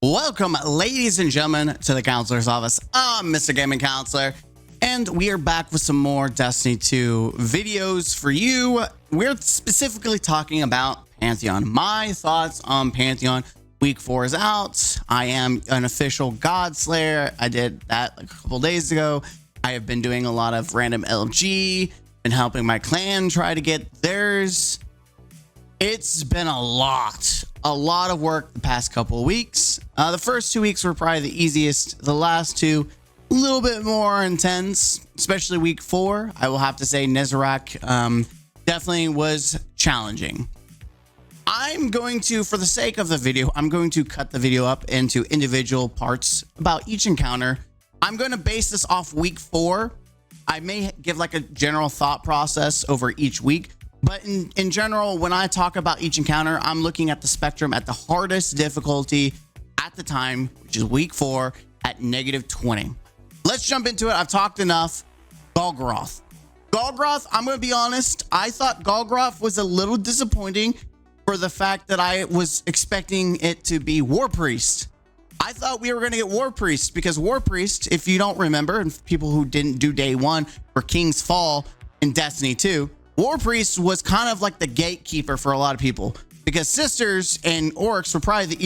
Welcome, ladies and gentlemen, to the Counselor's Office. I'm Mr. Gaming Counselor, and we are back with some more Destiny 2 videos for you. We're specifically talking about Pantheon. My thoughts on Pantheon. Week 4 is out. I am an official God Slayer. I did that like a couple days ago. I have been doing a lot of random LG, been helping my clan try to get theirs. It's been a lot of work the past couple of weeks. The first 2 weeks were probably the easiest. The last two, a little bit more intense, especially week 4. I will have to say Nezarec definitely was challenging. I'm going to, for the sake of the video, I'm going to cut the video up into individual parts about each encounter. I'm going to base this off week 4. I may give like a general thought process over each week. But in general, when I talk about each encounter, I'm looking at the spectrum at the hardest difficulty at the time, which is week 4 at -20. Let's jump into it. I've talked enough. Golgoroth. Golgoroth, I'm going to be honest. I thought Golgoroth was a little disappointing for the fact that I was expecting it to be War Priest. I thought we were going to get War Priest because War Priest, if you don't remember, and people who didn't do day 1 for King's Fall in Destiny 2, War Priest was kind of like the gatekeeper for a lot of people because Sisters and Orcs were probably the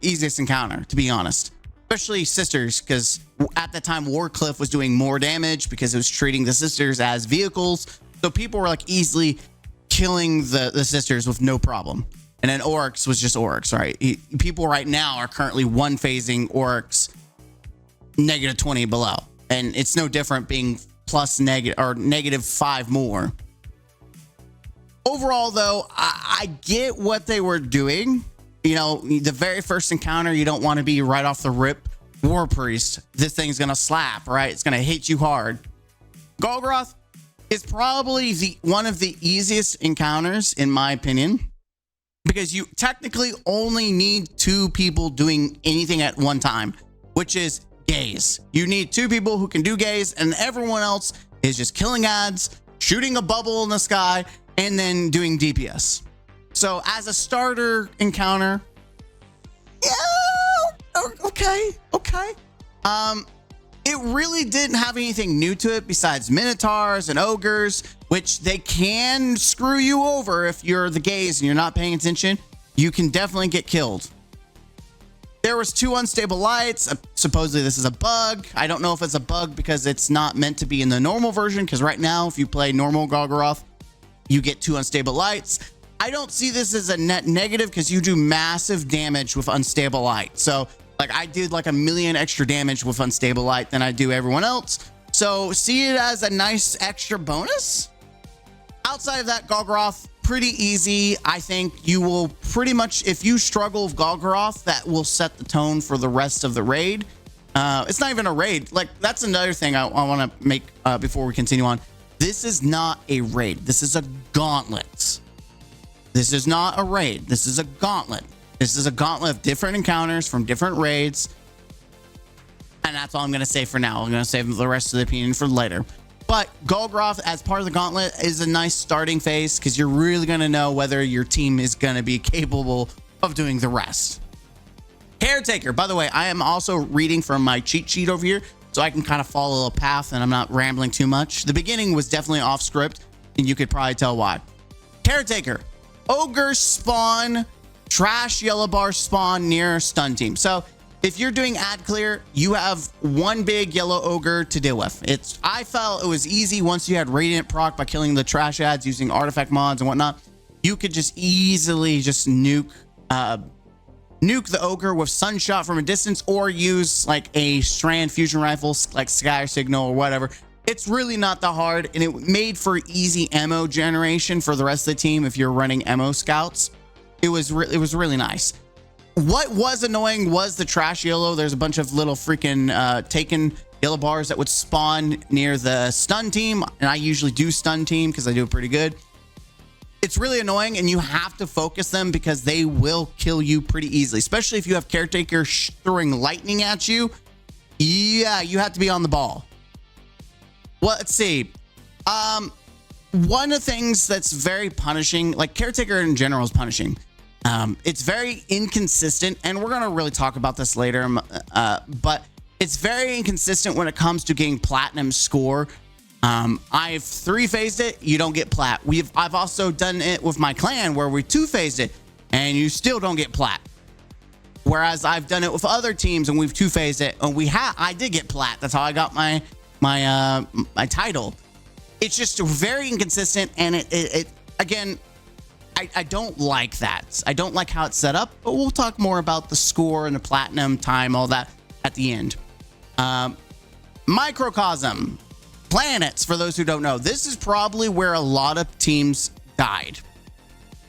easiest encounter, to be honest. Especially Sisters, because at the time Warcliff was doing more damage because it was treating the Sisters as vehicles. So people were like easily killing the Sisters with no problem. And then Orcs was just Orcs, right? People right now are currently one-phasing Orcs -20 below. And it's no different being plus negative or -5 more. Overall, though, I get what they were doing. You know, the very first encounter, you don't want to be right off the rip War Priest. This thing's going to slap, right? It's going to hit you hard. Golgoroth is probably one of the easiest encounters, in my opinion, because you technically only need 2 people doing anything at one time, which is gaze. You need 2 people who can do gaze, and everyone else is just killing ads, shooting a bubble in the sky, and then doing DPS. So as a starter encounter, yeah, okay. It really didn't have anything new to it besides Minotaurs and Ogres, which they can screw you over if you're the gaze and you're not paying attention. You can definitely get killed. There was 2 unstable lights. Supposedly this is a bug. I don't know if it's a bug because it's not meant to be in the normal version, because right now if you play normal Golgoroth, you get 2 unstable lights. I don't see this as a net negative because you do massive damage with unstable light. So like I did like 1,000,000 extra damage with unstable light than I do everyone else. So see it as a nice extra bonus. Outside of that, Golgoroth, pretty easy. I think you will pretty much, if you struggle with Golgoroth, that will set the tone for the rest of the raid. It's not even a raid. Like that's another thing I want to make before we continue on. This is not a raid. This is a gauntlet. This is not a raid. This is a gauntlet. This is a gauntlet of different encounters from different raids. And that's all I'm going to say for now. I'm going to save the rest of the opinion for later. But Golgoroth as part of the gauntlet is a nice starting phase because you're really going to know whether your team is going to be capable of doing the rest. Caretaker. By the way, I am also reading from my cheat sheet over here, so I can kind of follow a path and I'm not rambling too much. The beginning was definitely off script, and you could probably tell why. Caretaker. Ogre spawn, trash yellow bar spawn near stun team. So if you're doing ad clear, you have one big yellow ogre to deal with. I felt it was easy once you had Radiant proc by killing the trash ads using artifact mods and whatnot. You could just easily just nuke the ogre with sunshot from a distance, or use like a strand fusion rifle like Sky Signal or whatever. It's really not that hard, and it made for easy ammo generation for the rest of the team if you're running ammo scouts. It was really nice. What was annoying was the trash yellow. There's a bunch of little freaking taken yellow bars that would spawn near the stun team, and I usually do stun team because I do it pretty good. It's really annoying, and you have to focus them because they will kill you pretty easily, especially if you have Caretaker throwing lightning at you. Yeah, you have to be on the ball. Well, let's see. One of the things that's very punishing, like Caretaker in general is punishing. It's very inconsistent, and we're going to really talk about this later, but it's very inconsistent when it comes to getting platinum score. I've 3-phased it, you don't get plat. I've also done it with my clan where we 2-phased it, and you still don't get plat. Whereas I've done it with other teams and we've 2-phased it, and I did get plat. That's how I got my title. It's just very inconsistent, and it again, I don't like that. I don't like how it's set up, but we'll talk more about the score and the platinum time, all that at the end. Microcosm. Planets, for those who don't know. This is probably where a lot of teams died.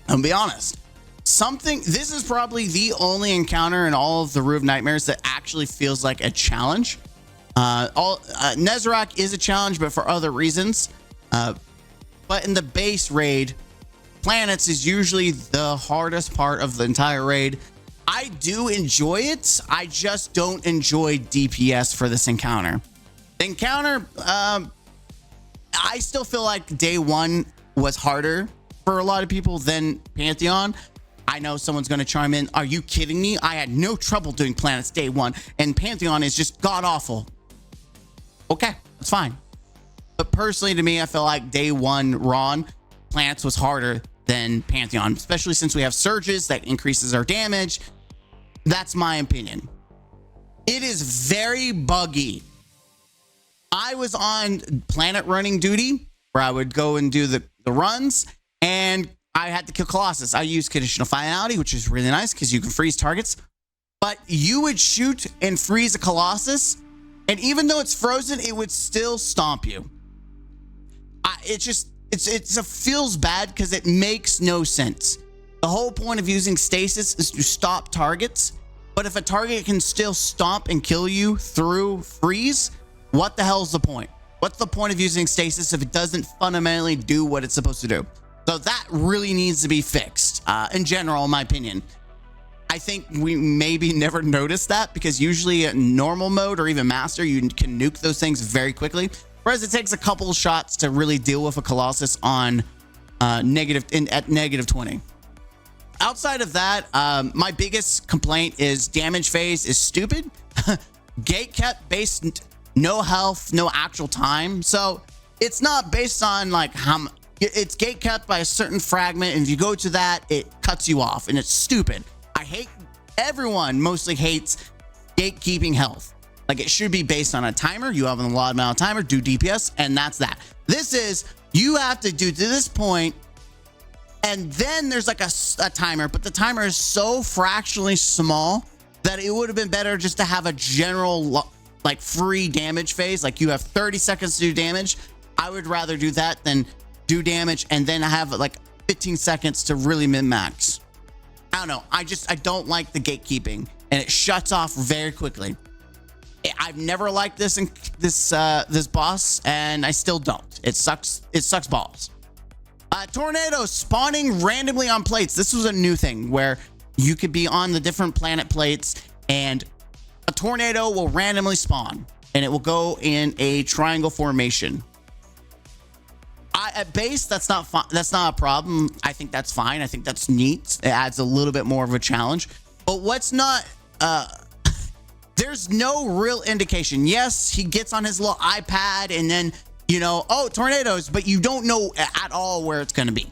I'll be honest. This is probably the only encounter in all of the Rue of Nightmares that actually feels like a challenge. Nezarec is a challenge, but for other reasons. But in the base raid, planets is usually the hardest part of the entire raid. I do enjoy it. I just don't enjoy DPS for this encounter. The encounter, I still feel like day one was harder for a lot of people than Pantheon. I know someone's going to chime in. Are you kidding me? I had no trouble doing planets day one, and Pantheon is just god awful. Okay, that's fine. But personally, to me, I feel like day one Ron planets was harder than Pantheon, especially since we have surges that increases our damage. That's my opinion. It is very buggy. I was on planet running duty where I would go and do the runs, and I had to kill Colossus. I used conditional finality, which is really nice because you can freeze targets, but you would shoot and freeze a Colossus, and even though it's frozen, it would still stomp you. It feels bad because it makes no sense. The whole point of using stasis is to stop targets, but if a target can still stomp and kill you through freeze, what the hell is the point? What's the point of using stasis if it doesn't fundamentally do what it's supposed to do? So that really needs to be fixed, in general, in my opinion. I think we maybe never noticed that because usually in normal mode or even master, you can nuke those things very quickly. Whereas it takes a couple shots to really deal with a Colossus on at negative 20. Outside of that, my biggest complaint is damage phase is stupid. Gate kept based no health, no actual time. So it's not based on like how it's gate kept by a certain fragment. And if you go to that, it cuts you off and it's stupid. Everyone mostly hates gatekeeping health. Like it should be based on a timer. You have an allotted amount of timer, do DPS, and that's that. This is, you have to do to this point, and then there's like a timer, but the timer is so fractionally small that it would have been better just to have a general like free damage phase. Like you have 30 seconds to do damage. I would rather do that than do damage and then have like 15 seconds to really min-max. I don't know. I don't like the gatekeeping, and it shuts off very quickly. I've never liked this boss, and I still don't. It sucks. It sucks balls. Tornadoes spawning randomly on plates. This was a new thing where you could be on the different planet plates, and a tornado will randomly spawn, and it will go in a triangle formation. At base, that's not a problem. I think that's fine. I think that's neat. It adds a little bit more of a challenge. But what's not, there's no real indication. Yes, he gets on his little iPad and then, you know, oh, tornadoes, but you don't know at all where it's going to be.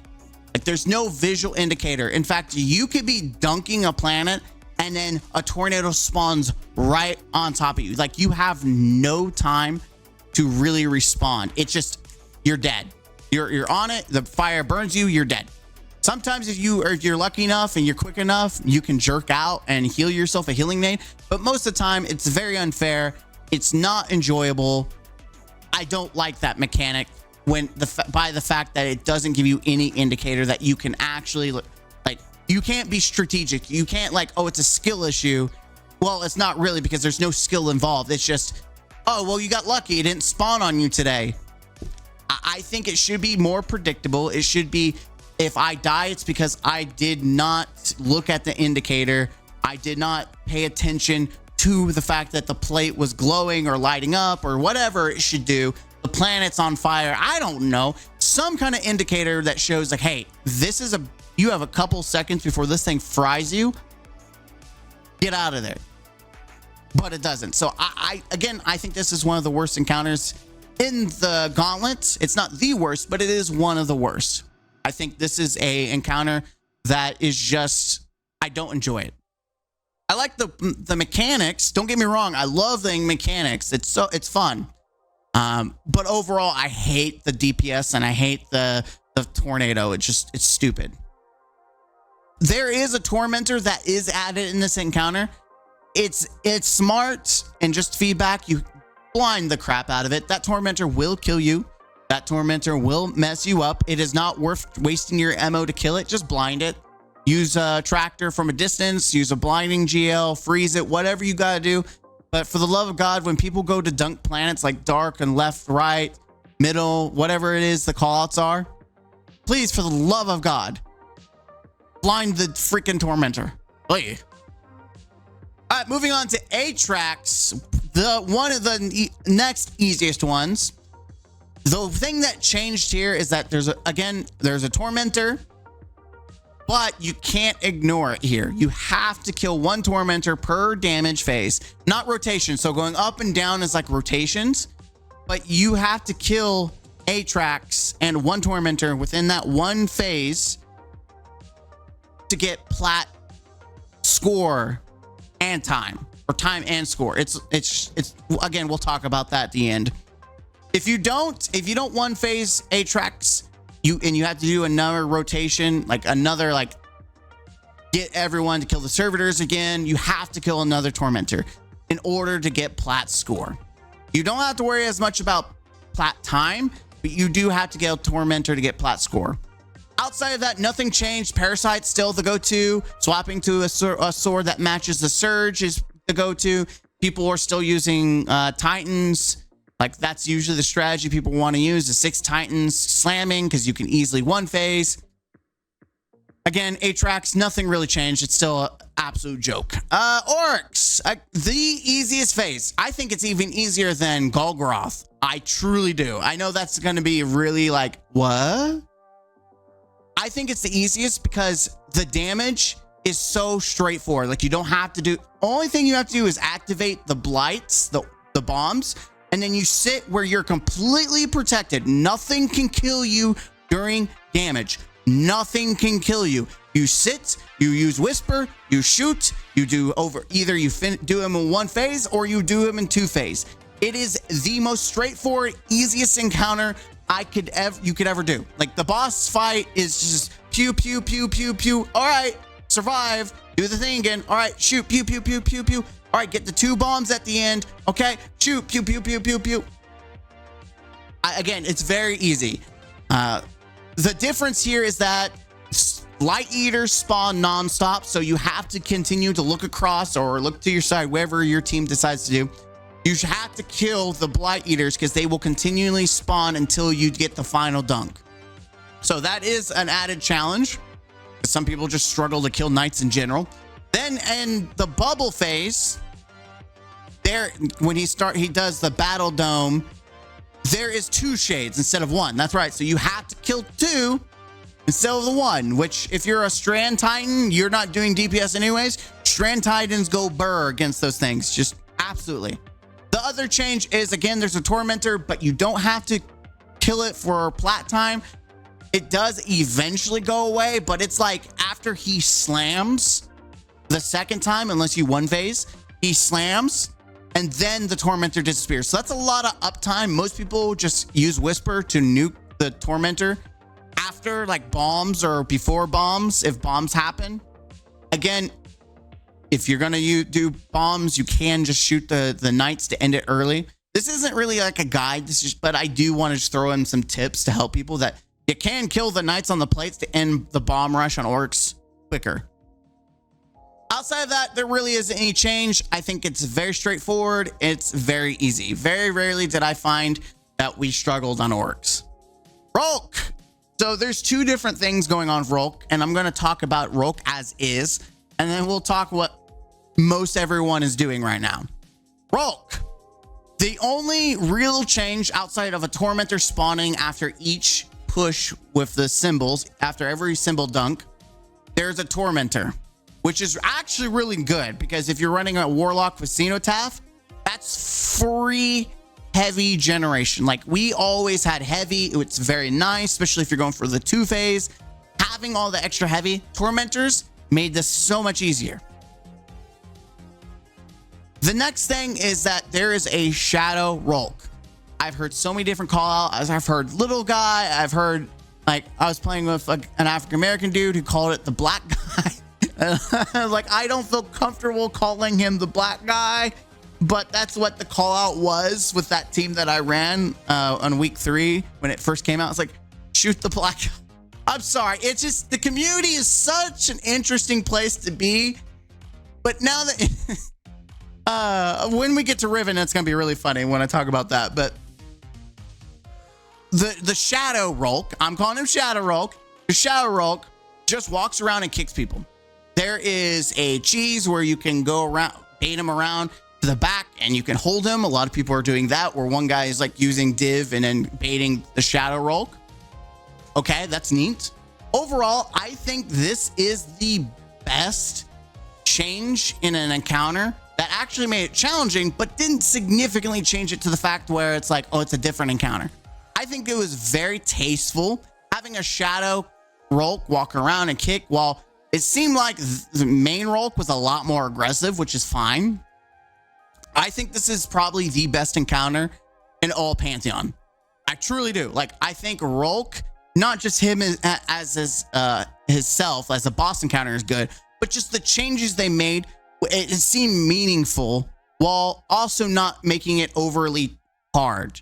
Like there's no visual indicator. In fact, you could be dunking a planet and then a tornado spawns right on top of you. Like you have no time to really respawn. It's just, you're dead. You're on it. The fire burns you. You're dead. Sometimes if you're lucky enough and you're quick enough, you can jerk out and heal yourself a healing nade. But most of the time, it's very unfair. It's not enjoyable. I don't like that mechanic by the fact that it doesn't give you any indicator that you can actually like. You can't be strategic. You can't like, oh, it's a skill issue. Well, it's not really because there's no skill involved. It's just, oh, well, you got lucky. It didn't spawn on you today. I think it should be more predictable. It should be, if I die, it's because I did not look at the indicator. I did not pay attention to the fact that the plate was glowing or lighting up or whatever it should do. The planet's on fire. I don't know. Some kind of indicator that shows like, hey, this is a you have a couple seconds before this thing fries you. Get out of there. But it doesn't. So I think this is one of the worst encounters in the gauntlet. It's not the worst, but it is one of the worst. I think this is a encounter that is just, I don't enjoy it. I like the mechanics. Don't get me wrong. I love the mechanics. It's fun. But overall, I hate the DPS and I hate the tornado. It's stupid. There is a tormentor that is added in this encounter. It's smart and just feedback. You blind the crap out of it. That tormentor will kill you. That tormentor will mess you up. It is not worth wasting your ammo to kill it. Just blind it. Use a tractor from a distance. Use a blinding GL. Freeze it. Whatever you got to do. But for the love of God, when people go to dunk planets like dark and left, right, middle, whatever it is the callouts are, please, for the love of God, blind the freaking tormentor. Please. All right, moving on to Atrax, one of the next easiest ones. The thing that changed here is that there's a tormentor, but you can't ignore it here. You have to kill one tormentor per damage phase, not rotation. So going up and down is like rotations, but you have to kill Atrax and one tormentor within that one phase to get plat score and time, or time and score. It's again, we'll talk about that at the end. If you don't one phase Atrax, you have to do another rotation, like get everyone to kill the servitors again. You have to kill another tormentor in order to get plat score. You don't have to worry as much about plat time, but you do have to get a tormentor to get plat score. Outside of that, nothing changed. Parasite's still the go-to. Swapping to a sword that matches the surge is the go-to. People are still using Titans. Like, that's usually the strategy people want to use, the 6 Titans slamming, because you can easily one phase. Again, Atrax, nothing really changed. It's still an absolute joke. Orcs, the easiest phase. I think it's even easier than Golgoroth. I truly do. I know that's going to be really like, what? I think it's the easiest because the damage is so straightforward. Like, you don't have to do, only thing you have to do is activate the blights, the bombs, and then you sit where you're completely protected. Nothing can kill you during damage. Nothing can kill you. You sit, you use whisper, you shoot, you do over, either you do them in one phase or you do them in 2 phase. It is the most straightforward, easiest encounter you could ever do. Like, the boss fight is just pew, pew, pew, pew, pew. All right, survive. Do the thing again. All right, shoot, pew, pew, pew, pew, pew. All right, get the 2 bombs at the end. Okay, shoot, pew, pew, pew, pew, pew. Again, it's very easy. The difference here is that Light Eaters spawn nonstop, so you have to continue to look across or look to your side, wherever your team decides to do. You have to kill the Blight Eaters because they will continually spawn until you get the final dunk. So that is an added challenge. Some people just struggle to kill Knights in general. Then in the bubble phase, when he does the Battle Dome, there is 2 shades instead of 1. That's right. So you have to kill 2 instead of the 1, which if you're a Strand Titan, you're not doing DPS anyways. Strand Titans go burr against those things. Just absolutely. The other change is, again, there's a tormentor, but you don't have to kill it for plat time. It does eventually go away, but it's like after he slams the second time, unless you one phase, he slams and then the tormentor disappears. So that's a lot of uptime. Most people just use whisper to nuke the tormentor after like bombs or before bombs, if bombs happen. Again, if you're going to do bombs, you can just shoot the knights to end it early. This isn't really like a guide, but I do want to just throw in some tips to help people that you can kill the knights on the plates to end the bomb rush on orcs quicker. Outside of that, there really isn't any change. I think it's very straightforward. It's very easy. Very rarely did I find that we struggled on orcs. Rolk. So there's 2 different things going on for Rolk, and I'm going to talk about Rolk as is, and then we'll talk what most everyone is doing right now. Rolk. The only real change outside of a tormentor spawning after each push with the symbols, after every symbol dunk, there's a Tormentor, which is actually really good because if you're running a Warlock with Cenotaph, that's free heavy generation. Like we always had heavy. It's very nice, especially if you're going for the 2-phase. Having all the extra heavy Tormentors made this so much easier. The next thing is that there is a Shadow Rolk. I've heard so many different call outs. I've heard little guy. I've heard, like, I was playing with an African-American dude who called it the black guy. Like, I don't feel comfortable calling him the black guy, but that's what the call out was with that team that I ran on week 3 when it first came out. It's like, shoot the black guy. I'm sorry. It's just, the community is such an interesting place to be. But now that when we get to Riven, it's going to be really funny when I talk about that. But the Shadow Rolk, I'm calling him Shadow Rolk. The Shadow Rolk just walks around and kicks people. There is a cheese where you can go around, bait him around to the back, and you can hold him. A lot of people are doing that, where one guy is like using div and then baiting the Shadow Rolk. Okay, that's neat. Overall, I think this is the best change in an encounter that actually made it challenging, but didn't significantly change it to the fact where it's like, oh, it's a different encounter. I think it was very tasteful having a Shadow Rolk walk around and kick, while it seemed like the main Rolk was a lot more aggressive, which is fine. I think this is probably the best encounter in all Pantheon. I truly do. Like, I think Rolk, not just him as himself as a boss encounter is good, but just the changes they made, it seemed meaningful while also not making it overly hard.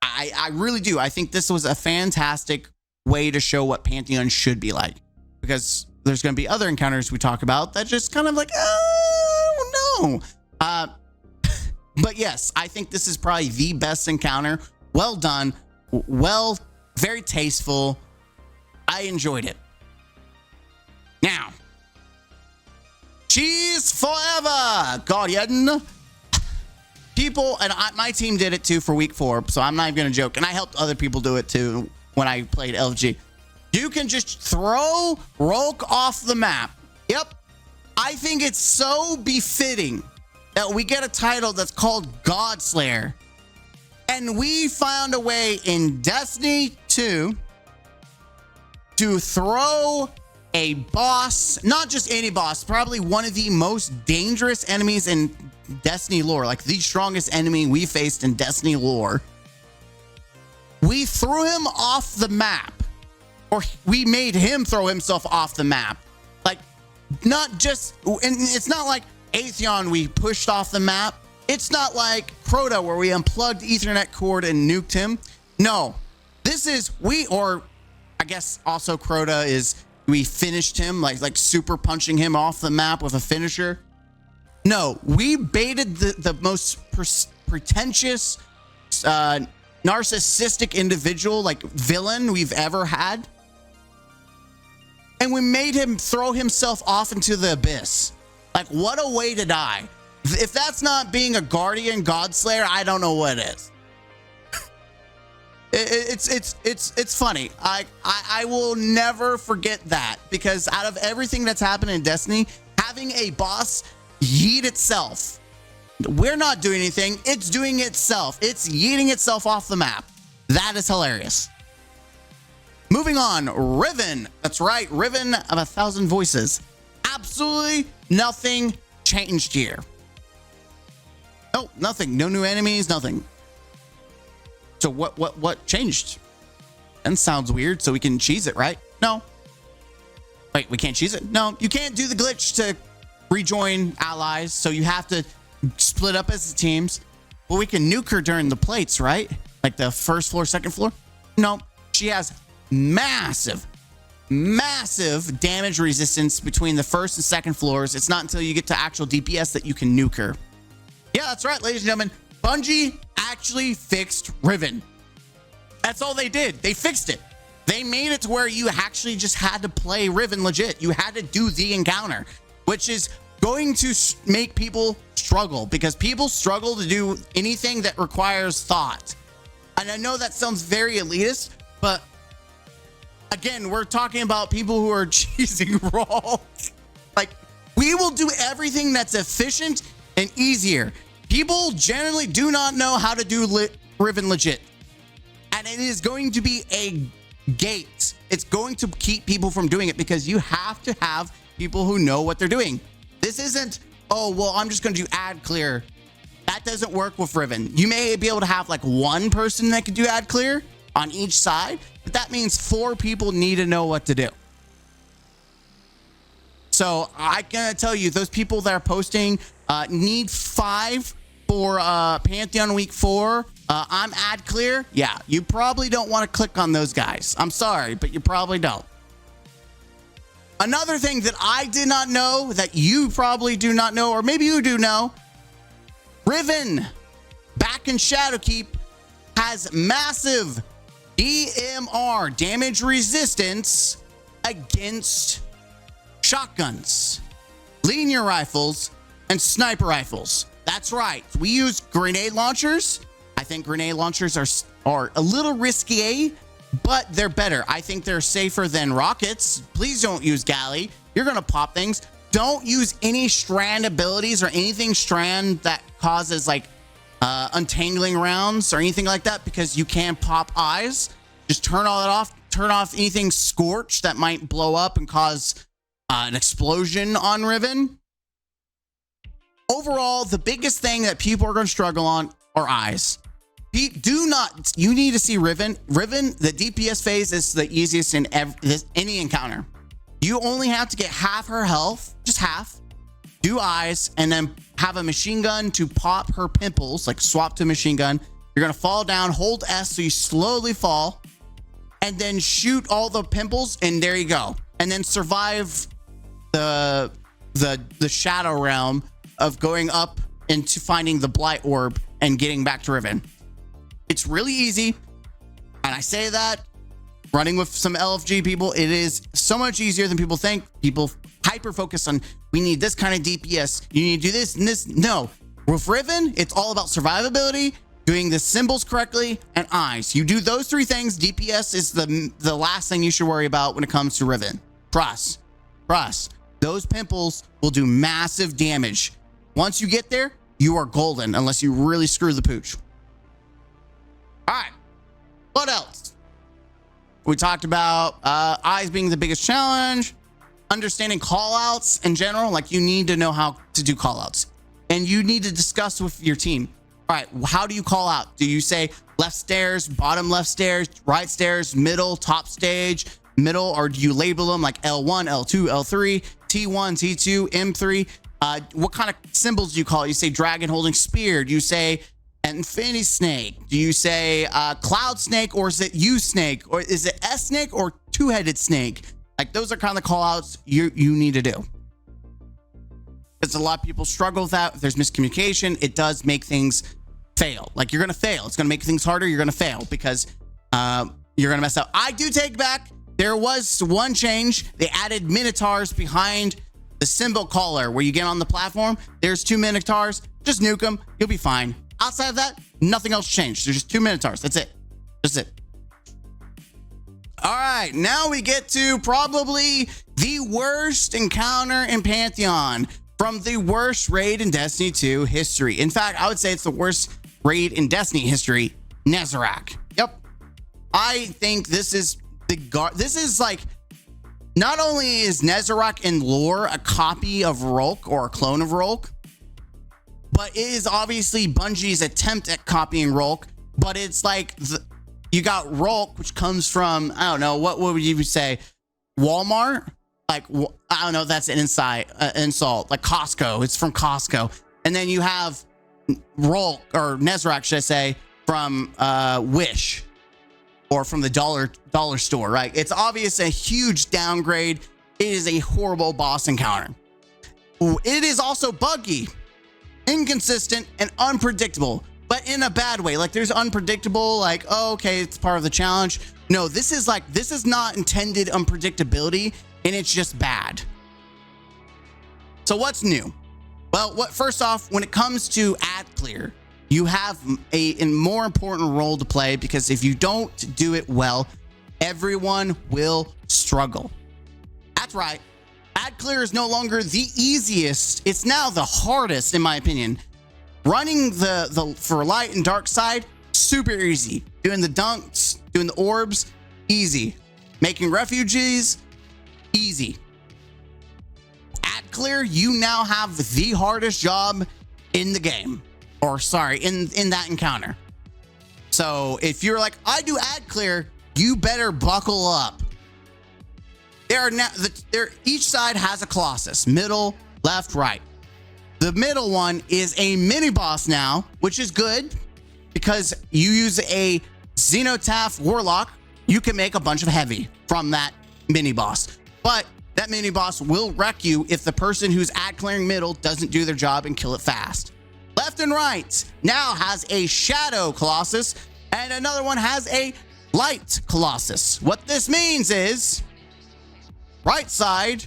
I really do. I think this was a fantastic way to show what Pantheon should be like, because there's going to be other encounters we talk about that just kind of like, oh no. But yes, I think this is probably the best encounter. Well done. Well, very tasteful. I enjoyed it. Now, cheese forever, Guardian. People, and my team did it too for week 4, so I'm not even going to joke. And I helped other people do it too when I played LFG. You can just throw Rolk off the map. Yep. I think it's so befitting that we get a title that's called Godslayer. And we found a way in Destiny 2 to throw a boss, not just any boss, probably one of the most dangerous enemies in Destiny lore, like the strongest enemy we faced in Destiny lore. We threw him off the map, or we made him throw himself off the map. Like, not just, and it's not like Atheon we pushed off the map. It's not like Crota where we unplugged Ethernet cord and nuked him. No, this is or I guess also Crota is we finished him, like super punching him off the map with a finisher. No, we baited the most pretentious, narcissistic individual, like villain we've ever had. And we made him throw himself off into the abyss. Like, what a way to die. If that's not being a Guardian Godslayer, I don't know what is. It's funny. I will never forget that, because out of everything that's happened in Destiny, having a boss yeet itself, we're not doing anything, it's doing itself. It's yeeting itself off the map. That is hilarious. Moving on, Riven. That's right, Riven of 1,000 voices. Absolutely nothing changed here. No, nothing. No new enemies, nothing. So what changed? That sounds weird. So we can cheese it, right? No. Wait, we can't cheese it? No, you can't do the glitch to rejoin allies, so you have to split up as teams. Well, we can nuke her during the plates, right? Like the first floor, second floor? No, she has massive damage resistance between the first and second floors. It's not until you get to actual DPS that you can nuke her. Yeah, that's right, ladies and gentlemen. Bungie actually fixed Riven. That's all they did. They fixed it. They made it to where you actually just had to play Riven legit. You had to do the encounter, which is going to make people struggle, because people struggle to do anything that requires thought. And I know that sounds very elitist, but Again, we're talking about people who are choosing raw. Like, we will do everything that's efficient and easier. People generally do not know how to do Riven legit. And it is going to be a gate. It's going to keep people from doing it because you have to have people who know what they're doing. This isn't, oh, well, I'm just going to do ad clear. That doesn't work with Riven. You may be able to have like one person that can do ad clear on each side, but that means 4 people need to know what to do. So I gotta tell you, those people that are posting need 5 for Pantheon week 4. I'm ad clear. Yeah, you probably don't want to click on those guys. I'm sorry, but you probably don't. Another thing that I did not know that you probably do not know, or maybe you do know, Riven back in Shadowkeep has massive DMR, damage resistance, against shotguns, linear rifles, and sniper rifles. That's right. We use grenade launchers. I think grenade launchers are a little risky, but they're better. I think they're safer than rockets. Please don't use galley. You're going to pop things. Don't use any strand abilities or anything strand that causes like untangling rounds or anything like that, because you can pop eyes. Just turn all that off. Turn off anything scorched that might blow up and cause an explosion on Riven. Overall, the biggest thing that people are going to struggle on are eyes. You need to see Riven. Riven, the DPS phase is the easiest in any encounter. You only have to get half her health, just half, do eyes, and then have a machine gun to pop her pimples, like swap to a machine gun. You're going to fall down, hold S so you slowly fall, and then shoot all the pimples, and there you go. And then survive the shadow realm of going up into finding the blight orb and getting back to Riven. It's really easy. And I say that running with some LFG people, it is so much easier than people think. People hyper focus on, we need this kind of DPS. You need to do this and this. No, with Riven, it's all about survivability, doing the symbols correctly, and eyes. You do those 3 things. DPS is the last thing you should worry about when it comes to Riven. Trust. Those pimples will do massive damage. Once you get there, you are golden, unless you really screw the pooch. All right, what else? We talked about eyes being the biggest challenge, understanding callouts in general. Like, you need to know how to do callouts, and you need to discuss with your team. All right, how do you call out? Do you say left stairs, bottom left stairs, right stairs, middle, top stage, middle, or do you label them like L1, L2, L3, T1, T2, M3? What kind of symbols do you call it? You say dragon holding spear. Do you say infinity snake? Do you say cloud snake, or is it U snake, or is it S snake or 2-headed snake? Like, those are kind of the call outs you need to do. Because a lot of people struggle with that. If there's miscommunication, it does make things fail. Like, you're going to fail. It's going to make things harder. You're going to fail because you're going to mess up. I do take back, there was one change. They added minotaurs behind the symbol caller where you get on the platform. There's 2 minotaurs. Just nuke them. You'll be fine. Outside of that, nothing else changed. There's just 2 minotaurs. That's it. That's it. All right, now we get to probably the worst encounter in Pantheon from the worst raid in Destiny 2 history. In fact, I would say it's the worst raid in Destiny history, Nezarec. Yep. I think this is this is like, not only is Nezarec in lore a copy of Rolk or a clone of Rolk, but it is obviously Bungie's attempt at copying Rolk. But it's like, you got Rolk, which comes from, I don't know, what would you say? Walmart? Like, I don't know, that's an insult. Like Costco, it's from Costco. And then you have Rolk, or Nezarec, should I say, from Wish, or from the dollar store, right? It's obvious a huge downgrade. It is a horrible boss encounter. It is also buggy, inconsistent, and unpredictable, but in a bad way. Like, there's unpredictable, like, oh, okay, it's part of the challenge. No, this is not intended unpredictability, and it's just bad. So what's new? Well, first off, when it comes to ad clear, you have a more important role to play, because if you don't do it well, everyone will struggle. That's right. Ad clear is no longer the easiest. It's now the hardest, in my opinion. Running the for light and dark side, super easy. Doing the dunks, doing the orbs, easy. Making refugees, easy. Ad clear, you now have the hardest job in the game. Or sorry, in that encounter. So if you're like, I do ad clear, you better buckle up. Each side has a Colossus, middle, left, right. The middle one is a mini boss now, which is good because you use a Xenotaph Warlock. You can make a bunch of heavy from that mini boss, but that mini boss will wreck you if the person who's ad clearing middle doesn't do their job and kill it fast. Left and right now has a Shadow Colossus, and another one has a Light Colossus. What this means is, right side,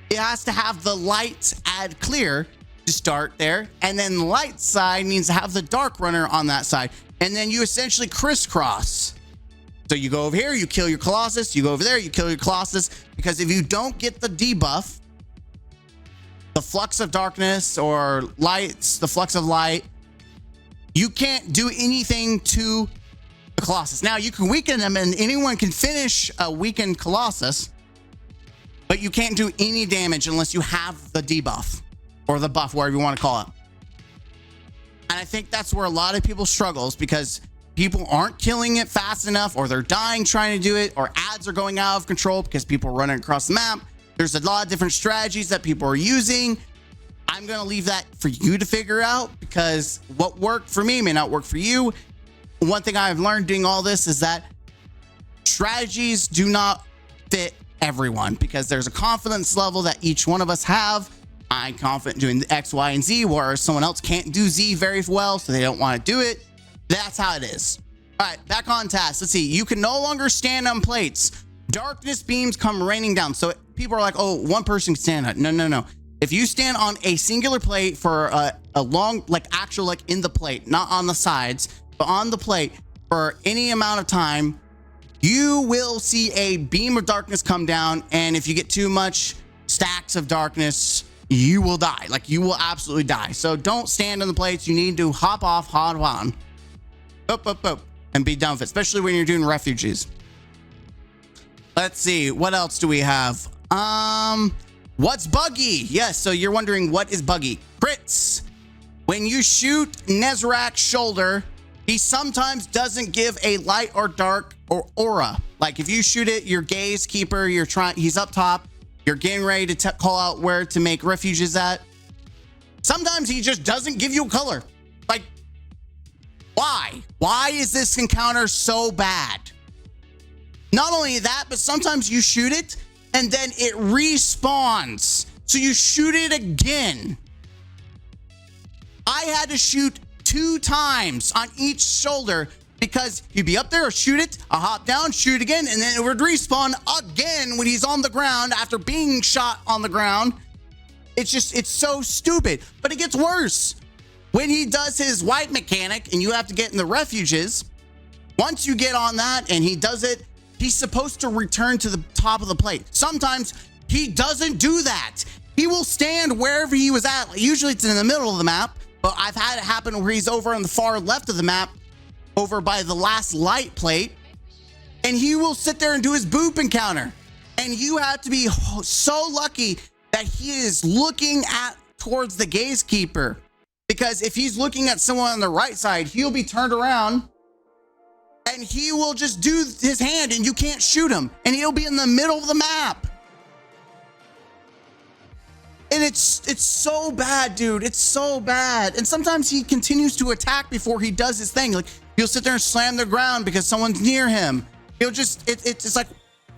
it has to have the light ad clear to start there, and then light side needs to have the dark runner on that side, and then you essentially crisscross. So you go over here, you kill your Colossus, you go over there, you kill your Colossus, because if you don't get the debuff, the Flux of Darkness or lights, the Flux of Light, you can't do anything to the Colossus. Now you can weaken them, and anyone can finish a weakened Colossus, but you can't do any damage unless you have the debuff or the buff, whatever you want to call it. And I think that's where a lot of people struggles, because people aren't killing it fast enough, or they're dying trying to do it, or ads are going out of control because people are running across the map. There's a lot of different strategies that people are using. I'm going to leave that for you to figure out, because what worked for me may not work for you. One thing I've learned doing all this is that strategies do not fit everyone, because there's a confidence level that each one of us have. I'm confident doing the X, Y, and Z, whereas someone else can't do Z very well, so they don't want to do it. That's how it is. All right, back on task. Let's see. You can no longer stand on plates. Darkness beams come raining down. So people are like, oh, one person can stand on it. No, no, no. If you stand on a singular plate for a long, like actual, like in the plate, not on the sides, but on the plate for any amount of time, you will see a beam of darkness come down. And if you get too much stacks of darkness, you will die. Like, you will absolutely die. So don't stand on the plates. You need to hop off, hop on, boop, boop, boop, and be done with it, especially when you're doing refugees. Let's see. What else do we have? What's buggy? Yes, so you're wondering what is buggy. Crits. When you shoot Nezarek's shoulder, he sometimes doesn't give a light or dark or aura. Like if you shoot it, your gaze keeper, he's up top, you're getting ready to call out where to make refuges at. Sometimes he just doesn't give you a color. Like, why? Why is this encounter so bad? Not only that, but sometimes you shoot it and then it respawns. So you shoot it again. I had to shoot 2 times on each shoulder because he'd be up there, or shoot it, I'll hop down, shoot again, and then it would respawn again when he's on the ground after being shot on the ground. It's so stupid. But it gets worse. When he does his white mechanic and you have to get in the refuges, once you get on that and he does it, he's supposed to return to the top of the plate. Sometimes he doesn't do that. He will stand wherever he was at. Usually it's in the middle of the map, but I've had it happen where he's over on the far left of the map, over by the last light plate, and he will sit there and do his boop encounter. And you have to be so lucky that he is looking towards the gatekeeper, because if he's looking at someone on the right side, he'll be turned around and he will just do his hand and you can't shoot him, and he'll be in the middle of the map. And it's so bad, dude. It's so bad. And sometimes he continues to attack before he does his thing. Like, he'll sit there and slam the ground because someone's near him. He'll just, it's like,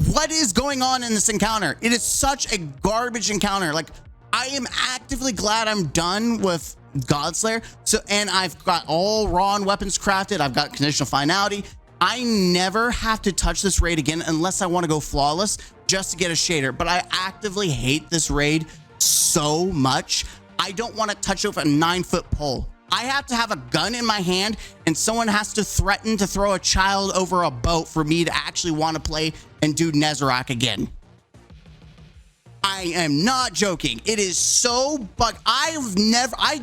what is going on in this encounter? It is such a garbage encounter. Like, I am actively glad I'm done with Godslayer. So, and I've got all raw weapons crafted. I've got conditional finality. I never have to touch this raid again unless I want to go flawless just to get a shader. But I actively hate this raid so much. I don't want to touch over a 9-foot pole. I have to have a gun in my hand and someone has to threaten to throw a child over a boat for me to actually want to play and do Nezarec again. I am not joking. It is so bug. I've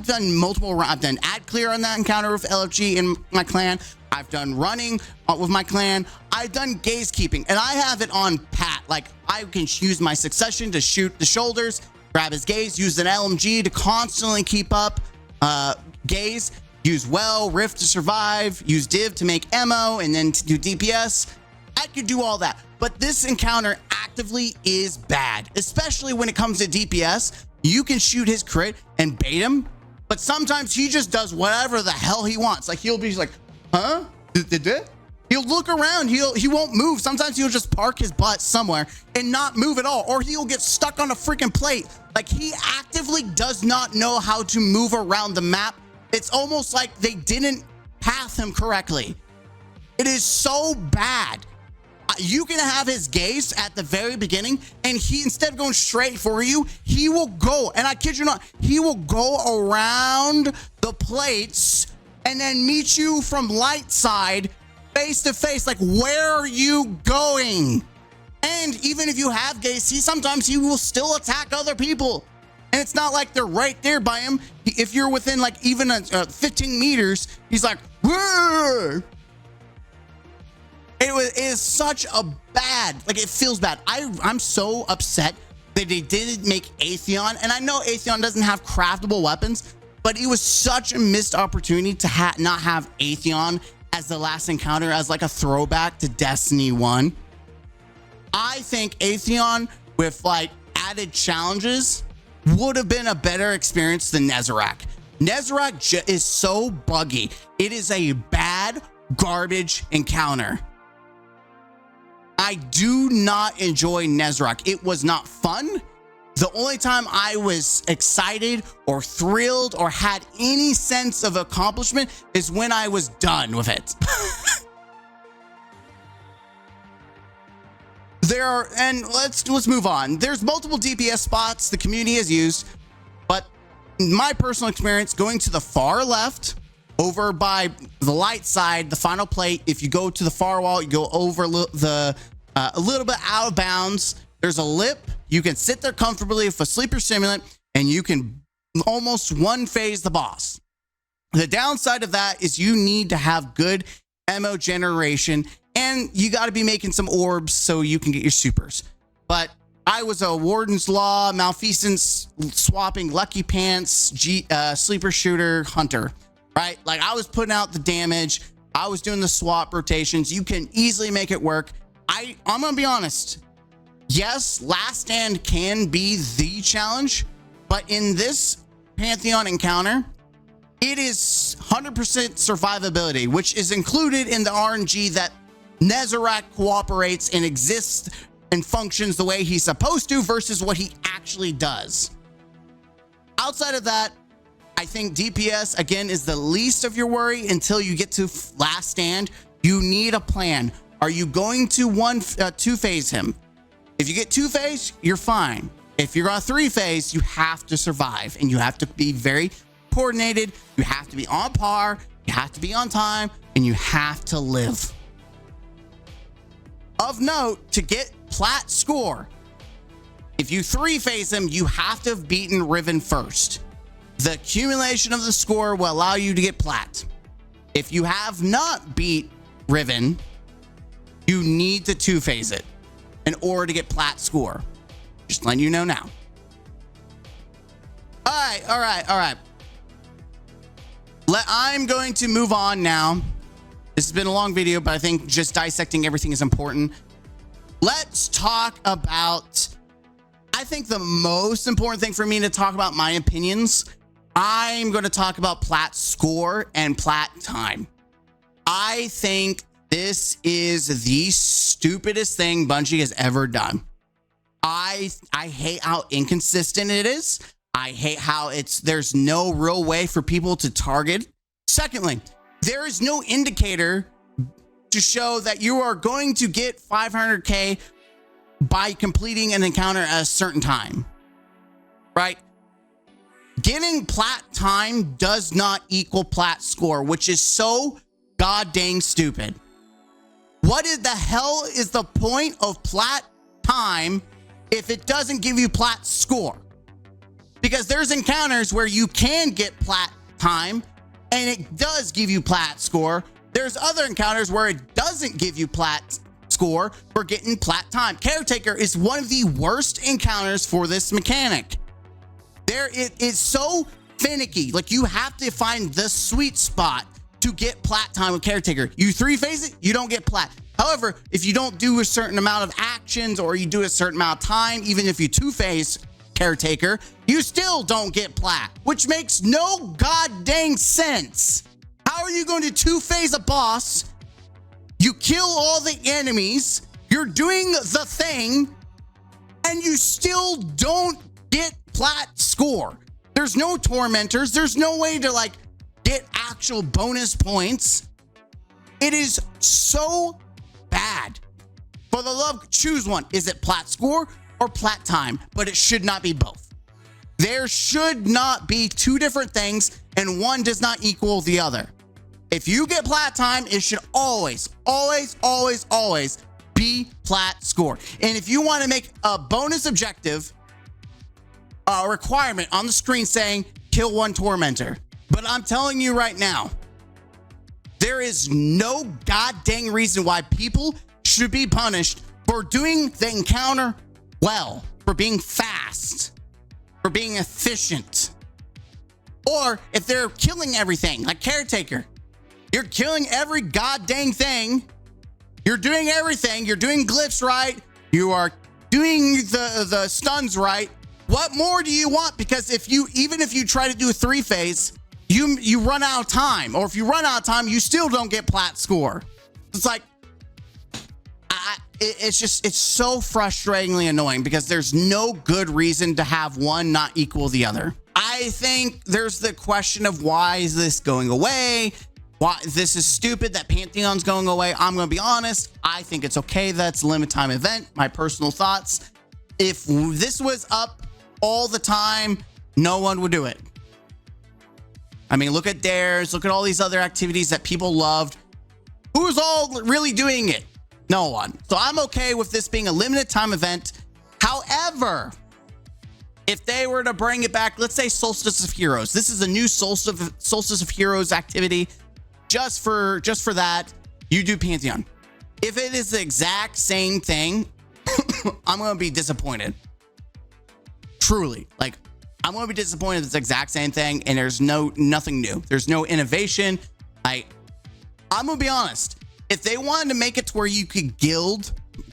done multiple rounds. I've done ad clear on that encounter with LFG in my clan. I've done running with my clan. I've done gazekeeping, and I have it on pat. Like, I can use my succession to shoot the shoulders, grab his gaze, use an LMG to constantly keep up gaze, use rift to survive, use div to make ammo, and then to do DPS. I could do all that, but this encounter actively is bad, especially when it comes to DPS. You can shoot his crit and bait him, but sometimes he just does whatever the hell he wants. Like, he'll be like, huh? He'll look around. He won't move. Sometimes he'll just park his butt somewhere and not move at all, or he'll get stuck on a freaking plate. Like, he actively does not know how to move around the map. It's almost like they didn't path him correctly. It is so bad. You can have his gaze at the very beginning, and he, instead of going straight for you, he will go, and I kid you not, he will go around the plates and then meet you from light side, face to face. Like, where are you going? And even if you have gaze, sometimes he will still attack other people. And it's not like they're right there by him. If you're within like even 15 meters, he's like, whoa. It is such a bad, like, it feels bad. I'm so upset that they didn't make Pantheon. And I know Pantheon doesn't have craftable weapons, but it was such a missed opportunity to not have Pantheon as the last encounter, as like a throwback to Destiny 1. I think Pantheon with like added challenges would have been a better experience than Nezarec. Nezarec is so buggy. It is a bad, garbage encounter. I do not enjoy Nezarec. It was not fun. The only time I was excited or thrilled or had any sense of accomplishment is when I was done with it. Let's move on. There's multiple DPS spots the community has used, but in my personal experience, going to the far left, over by the light side, the final plate, if you go to the far wall, you go over a little bit out of bounds. There's a lip. You can sit there comfortably with a sleeper simulant, and you can almost one phase the boss. The downside of that is you need to have good ammo generation, and you got to be making some orbs so you can get your supers. But I was a Warden's Law, Malfeasance, swapping Lucky Pants, sleeper shooter, hunter, right? Like, I was putting out the damage. I was doing the swap rotations. You can easily make it work. I'm going to be honest. Yes, Last Stand can be the challenge, but in this Pantheon encounter, it is 100% survivability, which is included in the RNG that Nezarec cooperates and exists and functions the way he's supposed to versus what he actually does. Outside of that, I think DPS, again, is the least of your worry until you get to Last Stand. You need a plan. Are you going to two-phase him? If you get two-phase, you're fine. If you're on three-phase, you have to survive, and you have to be very coordinated. You have to be on par. You have to be on time, and you have to live. Of note, to get plat score, if you three-phase him, you have to have beaten Riven first. The accumulation of the score will allow you to get plat. If you have not beat Riven, you need to two-phase it in order to get plat score. Just letting you know now. All right. I'm going to move on now. This has been a long video, but I think just dissecting everything is important. Let's talk about, I think the most important thing for me to talk about my opinions. I'm going to talk about plat score and plat time. I think this is the stupidest thing Bungie has ever done. I hate how inconsistent it is. I hate how there's no real way for people to target. Secondly, there is no indicator to show that you are going to get 500k by completing an encounter at a certain time, right? Getting plat time does not equal plat score, which is so god dang stupid. What in the hell is the point of plat time if it doesn't give you plat score? Because there's encounters where you can get plat time and it does give you plat score. There's other encounters where it doesn't give you plat score for getting plat time. Caretaker is one of the worst encounters for this mechanic. It is so finicky. Like, you have to find the sweet spot to get plat time with Caretaker. You three-phase it, you don't get plat. However, if you don't do a certain amount of actions or you do a certain amount of time, even if you two-phase Caretaker, you still don't get plat, which makes no god dang sense. How are you going to two-phase a boss? You kill all the enemies, you're doing the thing, and you still don't get plat score. There's no tormentors. There's no way to like get actual bonus points. It is so bad. For the love, choose one. Is it plat score or plat time? But it should not be both. There should not be two different things, and one does not equal the other. If you get plat time, it should always, always, always, always be plat score. And if you want to make a bonus objective, a requirement on the screen saying kill one tormentor. But I'm telling you right now, there is no god dang reason why people should be punished for doing the encounter well, for being fast, for being efficient. Or if they're killing everything, like Caretaker, you're killing every god dang thing. You're doing everything. You're doing glyphs right. You are doing the stuns right. What more do you want? Because even if you try to do a three-phase, you run out of time. Or if you run out of time, you still don't get plat score. It's like, it's so frustratingly annoying because there's no good reason to have one not equal the other. I think there's the question of why is this going away? Why this is stupid that Pantheon's going away. I'm going to be honest. I think it's okay that it's a limited time event. My personal thoughts. If this was up all the time, no one would do it. I mean, look at dares. Look at all these other activities that people loved. Who's all really doing it? No one. So I'm okay with this being a limited time event. However, if they were to bring it back, let's say Solstice of Heroes. This is a new Solstice of Heroes activity. Just for that, you do Pantheon. If it is the exact same thing, I'm going to be disappointed. Truly. Like, I'm going to be disappointed it's the exact same thing and there's nothing new. There's no innovation. I'm going to be honest. If they wanted to make it to where you could guild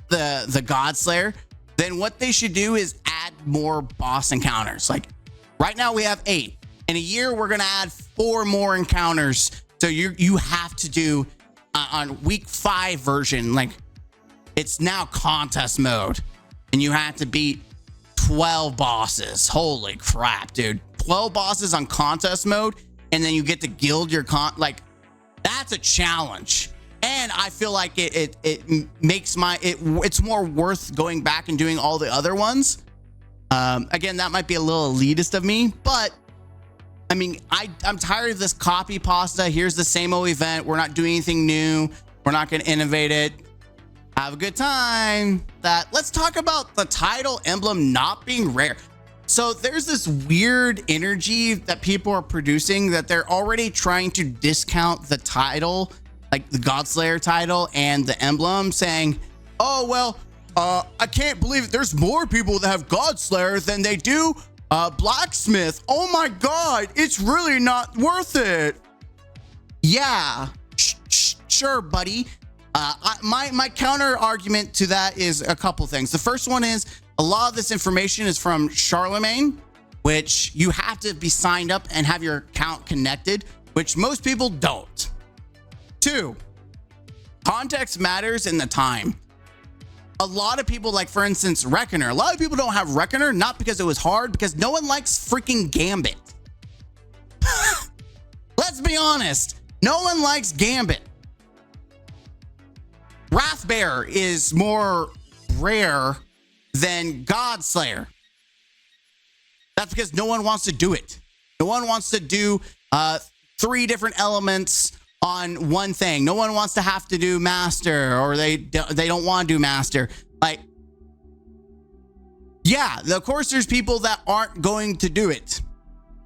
the Godslayer, then what they should do is add more boss encounters. Like, right now we have 8. In a year, we're going to add 4 more encounters. So you have to do on week 5 version, like it's now contest mode and you have to beat 12 bosses. Holy crap, dude. 12 bosses on contest mode and then you get to guild your like that's a challenge. And I feel like it makes it's more worth going back and doing all the other ones. Again, that might be a little elitist of me, but I mean, I'm tired of this copy pasta. Here's the same old event. We're not doing anything new. We're not going to innovate it. Have a good time. Let's talk about the title emblem not being rare. So there's this weird energy that people are producing that they're already trying to discount the title, like the Godslayer title and the emblem, saying, oh, well, I can't believe it. There's more people that have Godslayer than they do Blacksmith. Oh my god, it's really not worth it. Yeah, sure, buddy. My counter argument to that is a couple things. The first one is a lot of this information is from Charlemagne, which you have to be signed up and have your account connected, which most people don't. 2, context matters in the time. A lot of people, like for instance, Reckoner. A lot of people don't have Reckoner, not because it was hard, because no one likes freaking Gambit. Let's be honest. No one likes Gambit. Wrathbearer is more rare than Godslayer. That's because no one wants to do it. No one wants to do 3 different elements on one thing. No one wants to have to do master, or they don't want to do master. Like, yeah, of course there's people that aren't going to do it.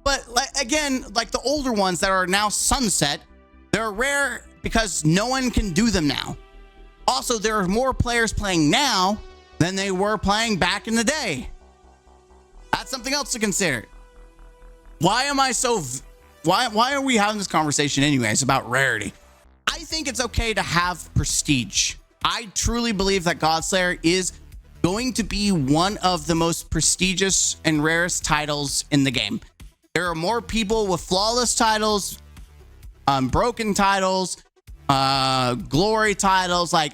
But again, like the older ones that are now sunset, they're rare because no one can do them now. Also, there are more players playing now than they were playing back in the day. That's something else to consider. Why am I so... Why are we having this conversation anyways about rarity? I think it's okay to have prestige. I truly believe that Godslayer is going to be one of the most prestigious and rarest titles in the game. There are more people with flawless titles, broken titles, glory titles, like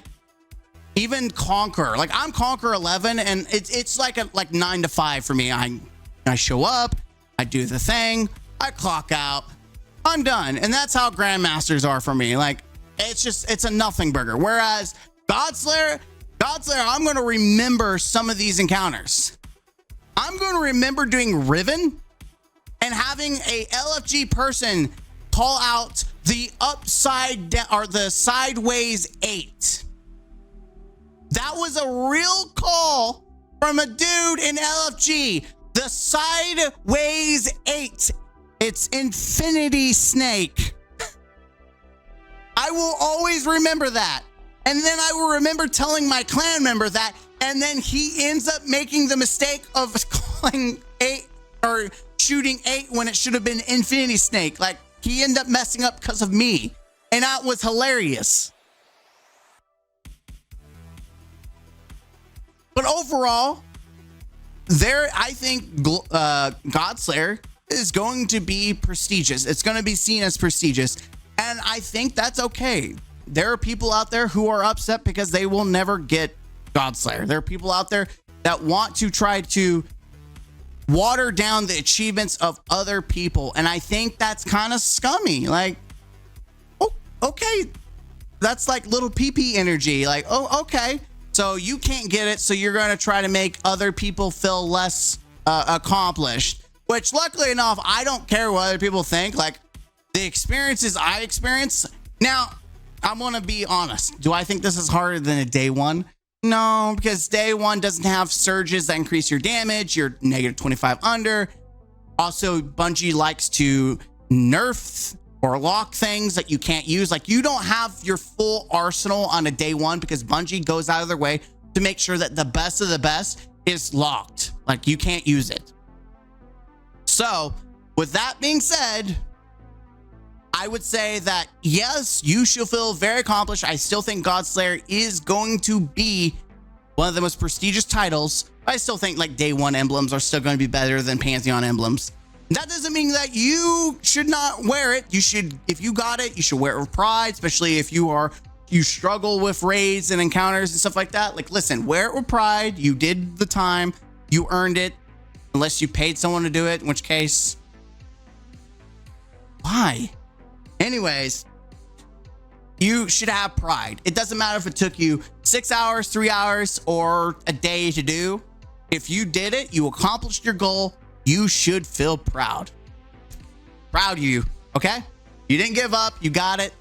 even Conqueror. Like I'm Conqueror 11, and it's like 9 to 5 for me. I show up, I do the thing, I clock out, I'm done. And that's how Grandmasters are for me. Like it's a nothing burger. Whereas Godslayer, I'm going to remember some of these encounters. I'm going to remember doing Riven and having a LFG person call out the upside down or the sideways 8. That was a real call from a dude in LFG. The sideways 8. It's Infinity Snake. I will always remember that. And then I will remember telling my clan member that. And then he ends up making the mistake of calling 8 or shooting 8 when it should have been Infinity Snake. Like he ended up messing up because of me. And that was hilarious. But overall, I think Godslayer is going to be prestigious. It's going to be seen as prestigious. And I think that's okay. There are people out there who are upset because they will never get Godslayer. There are people out there that want to try to water down the achievements of other people. And I think that's kind of scummy. Like, oh, okay. That's like little pee-pee energy. Like, oh, okay. So you can't get it. So you're going to try to make other people feel less accomplished. Which, luckily enough, I don't care what other people think. Like, the experiences I experience. Now, I'm going to be honest. Do I think this is harder than a day one? No, because day one doesn't have surges that increase your damage. You're negative 25 under. Also, Bungie likes to nerf or lock things that you can't use. Like, you don't have your full arsenal on a day one because Bungie goes out of their way to make sure that the best of the best is locked. Like, you can't use it. So, with that being said, I would say that, yes, you should feel very accomplished. I still think Godslayer is going to be one of the most prestigious titles. I still think like day one emblems are still going to be better than Pantheon emblems. That doesn't mean that you should not wear it. You should, if you got it, you should wear it with pride, especially if you struggle with raids and encounters and stuff like that. Like, listen, wear it with pride. You did the time, you earned it. Unless you paid someone to do it, in which case, why? Anyways, you should have pride. It doesn't matter if it took you 6 hours, 3 hours, or a day to do. If you did it, you accomplished your goal, you should feel proud. Proud of you, okay? You didn't give up, you got it.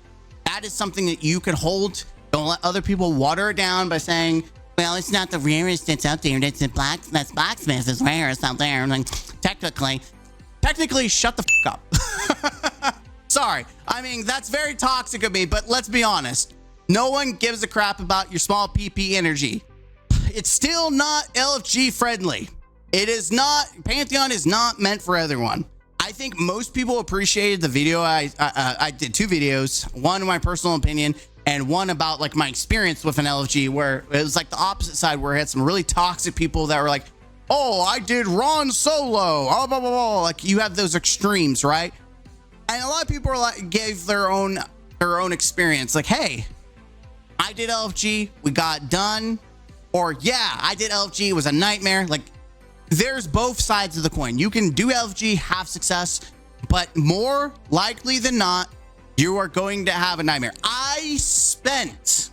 That is something that you can hold. Don't let other people water it down by saying, well, it's not the rarest that's out there. That's blacksmith is rarest out there. Like, technically, shut the fuck up. Sorry. I mean, that's very toxic of me, but let's be honest. No one gives a crap about your small PP energy. It's still not LFG friendly. It is not. Pantheon is not meant for everyone. I think most people appreciated the video. I did 2 videos. One, my personal opinion, and one about like my experience with an LFG, where it was like the opposite side, where I had some really toxic people that were like, oh, I did Ron solo, oh, blah, blah, blah. Like, you have those extremes, right? And a lot of people are like, gave their own experience. Like, hey, I did LFG, we got done. Or yeah, I did LFG, it was a nightmare. Like, there's both sides of the coin. You can do LFG, have success, but more likely than not, you are going to have a nightmare. I spent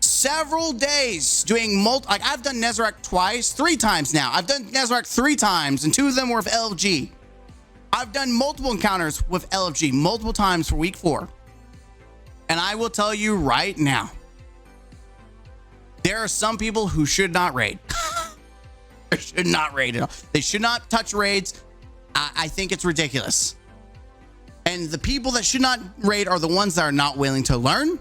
several days doing like, I've done Nezarec 3 times now. I've done Nezarec 3 times, and 2 of them were with LFG. I've done multiple encounters with LFG multiple times for week 4. And I will tell you right now, there are some people who should not raid. They should not raid at all. They should not touch raids. I think it's ridiculous. And the people that should not raid are the ones that are not willing to learn,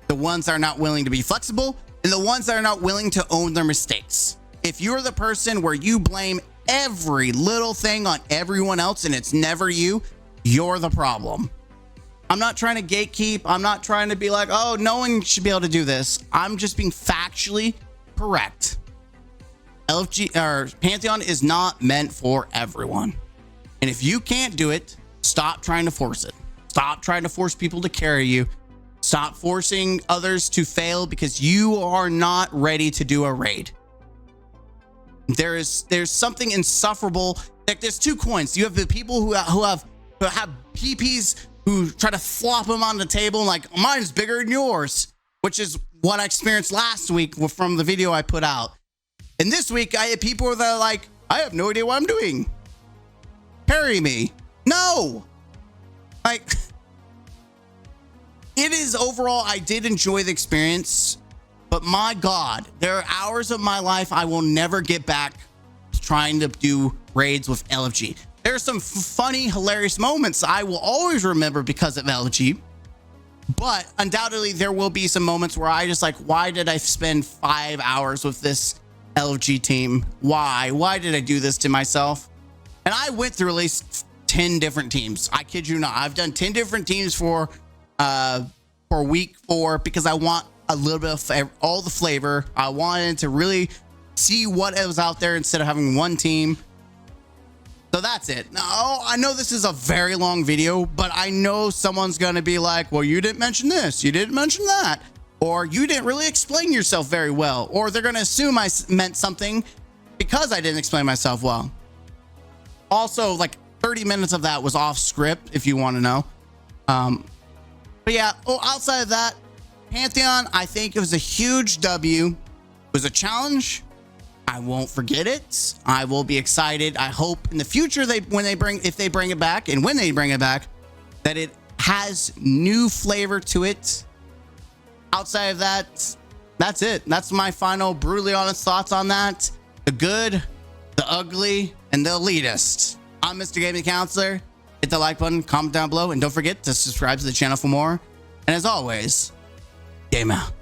the ones that are not willing to be flexible, and the ones that are not willing to own their mistakes. If you're the person where you blame every little thing on everyone else and it's never you, you're the problem. I'm not trying to gatekeep. I'm not trying to be like, oh, no one should be able to do this. I'm just being factually correct. LFG or Pantheon is not meant for everyone. And if you can't do it, stop trying to force it. Stop trying to force people to carry you. Stop forcing others to fail because you are not ready to do a raid. There's something insufferable. Like there's two coins. You have the people who have PPs who try to flop them on the table and like, mine's bigger than yours, which is what I experienced last week from the video I put out. And this week I had people that are like, I have no idea what I'm doing. Parry me. No. Like, it is overall, I did enjoy the experience, but my God, there are hours of my life I will never get back trying to do raids with LFG. There are some funny, hilarious moments I will always remember because of LFG, but undoubtedly there will be some moments where I just like, why did I spend 5 hours with this LFG team? Why did I do this to myself? And I went through at least 10 different teams. I kid you not. I've done 10 different teams for week 4 because I want a little bit of all the flavor. I wanted to really see what was out there instead of having one team. So that's it. Now, I know this is a very long video, but I know someone's going to be like, well, you didn't mention this. You didn't mention that. Or you didn't really explain yourself very well. Or they're going to assume I meant something because I didn't explain myself well. Also, like 30 minutes of that was off script, if you want to know. But yeah, outside of that, Pantheon, I think it was a huge W. It was a challenge. I won't forget it. I will be excited. I hope in the future if they bring it back, and when they bring it back, that it has new flavor to it. Outside of that, that's it. That's my final brutally honest thoughts on that. The good, the ugly, and the elitist. I'm Mr. Gaming Counselor. Hit the like button, comment down below, and don't forget to subscribe to the channel for more. And as always, game out.